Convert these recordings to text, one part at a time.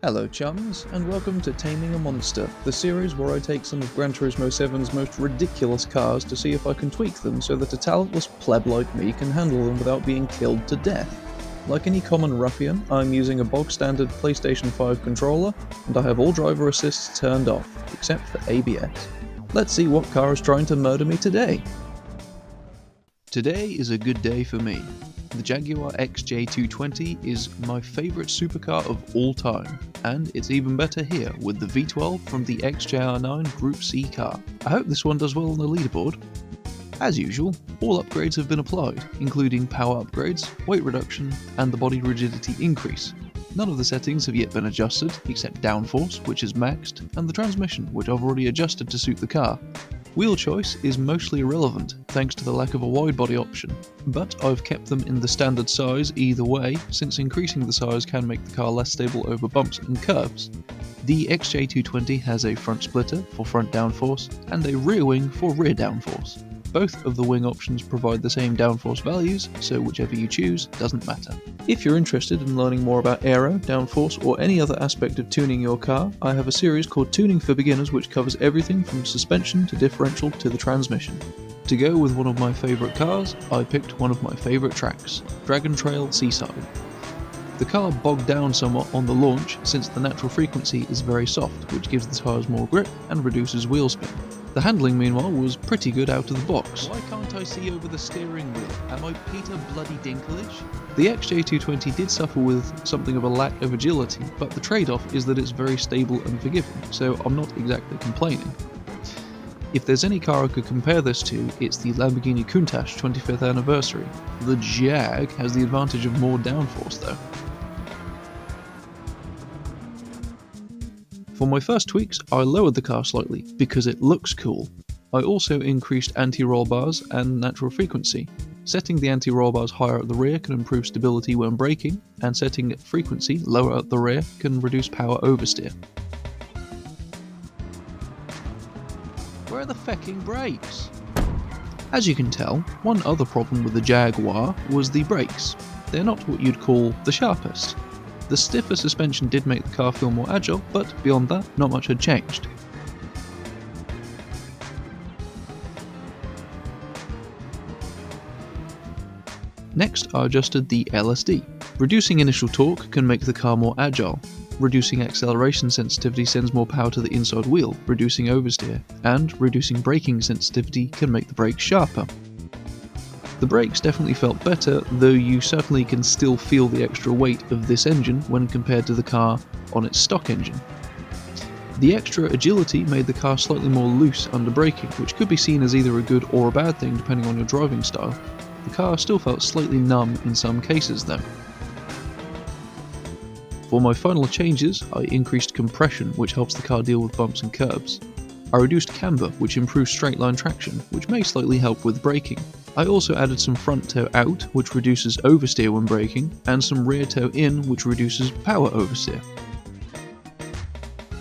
Hello chums, and welcome to Taming a Monster, the series where I take some of Gran Turismo 7's most ridiculous cars to see if I can tweak them so that a talentless pleb like me can handle them without being killed to death. Like any common ruffian, I'm using a bog standard PlayStation 5 controller, and I have all driver assists turned off, except for ABS. Let's see what car is trying to murder me today. Today is a good day for me. The Jaguar XJ220 is my favourite supercar of all time, and it's even better here with the V12 from the XJR-9 Group C car. I hope this one does well on the leaderboard. As usual, all upgrades have been applied, including power upgrades, weight reduction, and the body rigidity increase. None of the settings have yet been adjusted, except downforce, which is maxed, and the transmission, which I've already adjusted to suit the car. Wheel choice is mostly irrelevant, thanks to the lack of a wide body option, but I've kept them in the standard size either way, since increasing the size can make the car less stable over bumps and curves. The XJ220 has a front splitter for front downforce, and a rear wing for rear downforce. Both of the wing options provide the same downforce values, so whichever you choose doesn't matter. If you're interested in learning more about aero, downforce, or any other aspect of tuning your car, I have a series called Tuning for Beginners which covers everything from suspension to differential to the transmission. To go with one of my favourite cars, I picked one of my favourite tracks, Dragon Trail Seaside. The car bogged down somewhat on the launch since the natural frequency is very soft, which gives the tyres more grip and reduces wheel spin. The handling, meanwhile, was pretty good out of the box. Why can't I see over the steering wheel? Am I Peter Bloody Dinklage? The XJ220 did suffer with something of a lack of agility, but the trade-off is that it's very stable and forgiving, so I'm not exactly complaining. If there's any car I could compare this to, it's the Lamborghini Countach 25th anniversary. The Jag has the advantage of more downforce though. For my first tweaks, I lowered the car slightly, because it looks cool. I also increased anti-roll bars and natural frequency. Setting the anti-roll bars higher at the rear can improve stability when braking, and setting frequency lower at the rear can reduce power oversteer. Where are the fecking brakes? As you can tell, one other problem with the Jaguar was the brakes. They're not what you'd call the sharpest. The stiffer suspension did make the car feel more agile, but beyond that, not much had changed. Next, I adjusted the LSD. Reducing initial torque can make the car more agile. Reducing acceleration sensitivity sends more power to the inside wheel, reducing oversteer, and reducing braking sensitivity can make the brakes sharper. The brakes definitely felt better, though you certainly can still feel the extra weight of this engine when compared to the car on its stock engine. The extra agility made the car slightly more loose under braking, which could be seen as either a good or a bad thing depending on your driving style. The car still felt slightly numb in some cases though. For my final changes, I increased compression, which helps the car deal with bumps and curbs. I reduced camber, which improves straight line traction, which may slightly help with braking. I also added some front toe out, which reduces oversteer when braking, and some rear toe in, which reduces power oversteer.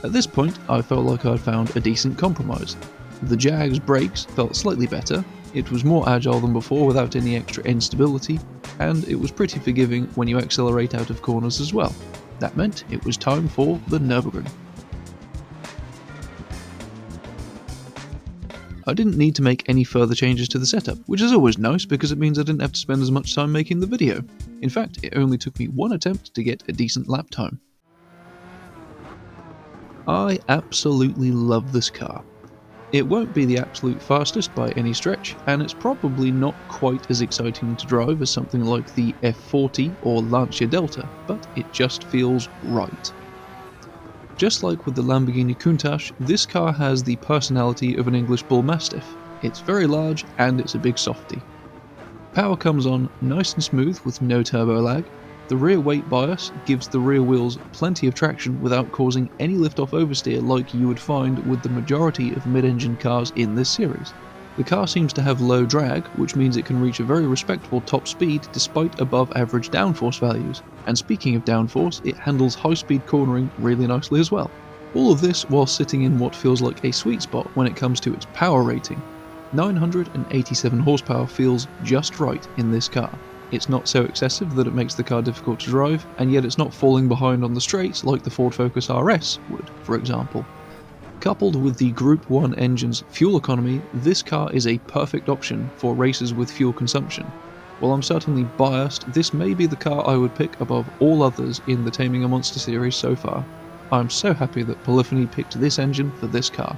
At this point, I felt like I'd found a decent compromise. The Jag's brakes felt slightly better, it was more agile than before without any extra instability, and it was pretty forgiving when you accelerate out of corners as well. That meant it was time for the Nurburgring. I didn't need to make any further changes to the setup, which is always nice because it means I didn't have to spend as much time making the video. In fact, it only took me one attempt to get a decent lap time. I absolutely love this car. It won't be the absolute fastest by any stretch, and it's probably not quite as exciting to drive as something like the F40 or Lancia Delta, but it just feels right. Just like with the Lamborghini Countach, this car has the personality of an English Bull Mastiff. It's very large and it's a big softie. Power comes on nice and smooth with no turbo lag. The rear weight bias gives the rear wheels plenty of traction without causing any lift-off oversteer like you would find with the majority of mid-engine cars in this series. The car seems to have low drag, which means it can reach a very respectable top speed despite above average downforce values. And speaking of downforce, it handles high speed cornering really nicely as well. All of this while sitting in what feels like a sweet spot when it comes to its power rating. 987 horsepower feels just right in this car. It's not so excessive that it makes the car difficult to drive, and yet it's not falling behind on the straight like the Ford Focus RS would, for example. Coupled with the Group 1 engine's fuel economy, this car is a perfect option for races with fuel consumption. While I'm certainly biased, this may be the car I would pick above all others in the Taming a Monster series so far. I'm so happy that Polyphony picked this engine for this car.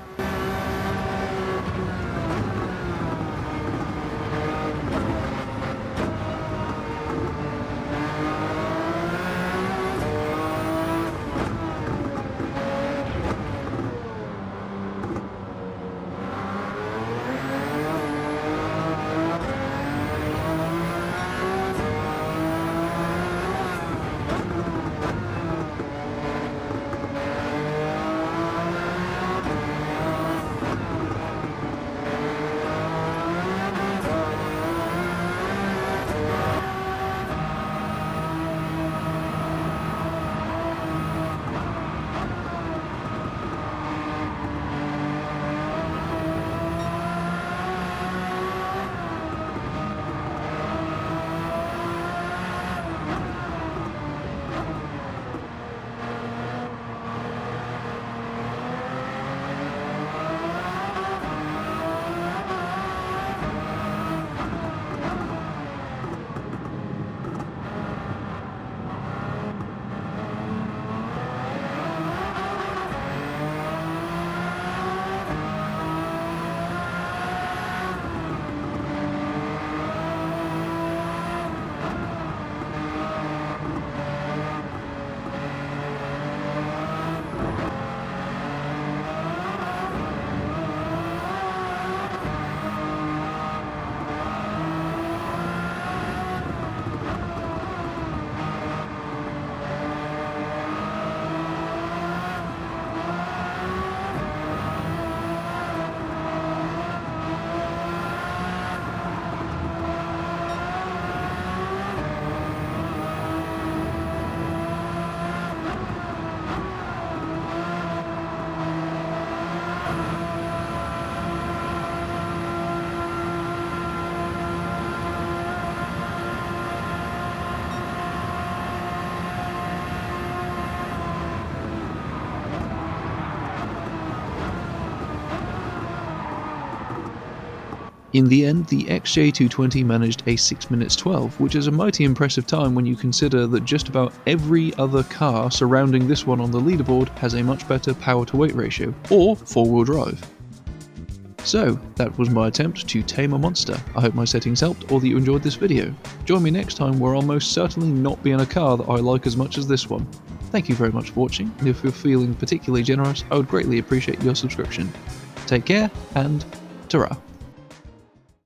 In the end, the XJ220 managed a 6 minutes 12, which is a mighty impressive time when you consider that just about every other car surrounding this one on the leaderboard has a much better power to weight ratio, or 4-wheel drive. So, that was my attempt to tame a monster. I hope my settings helped, or that you enjoyed this video. Join me next time where I'll most certainly not be in a car that I like as much as this one. Thank you very much for watching, and if you're feeling particularly generous, I would greatly appreciate your subscription. Take care, and ta-ra.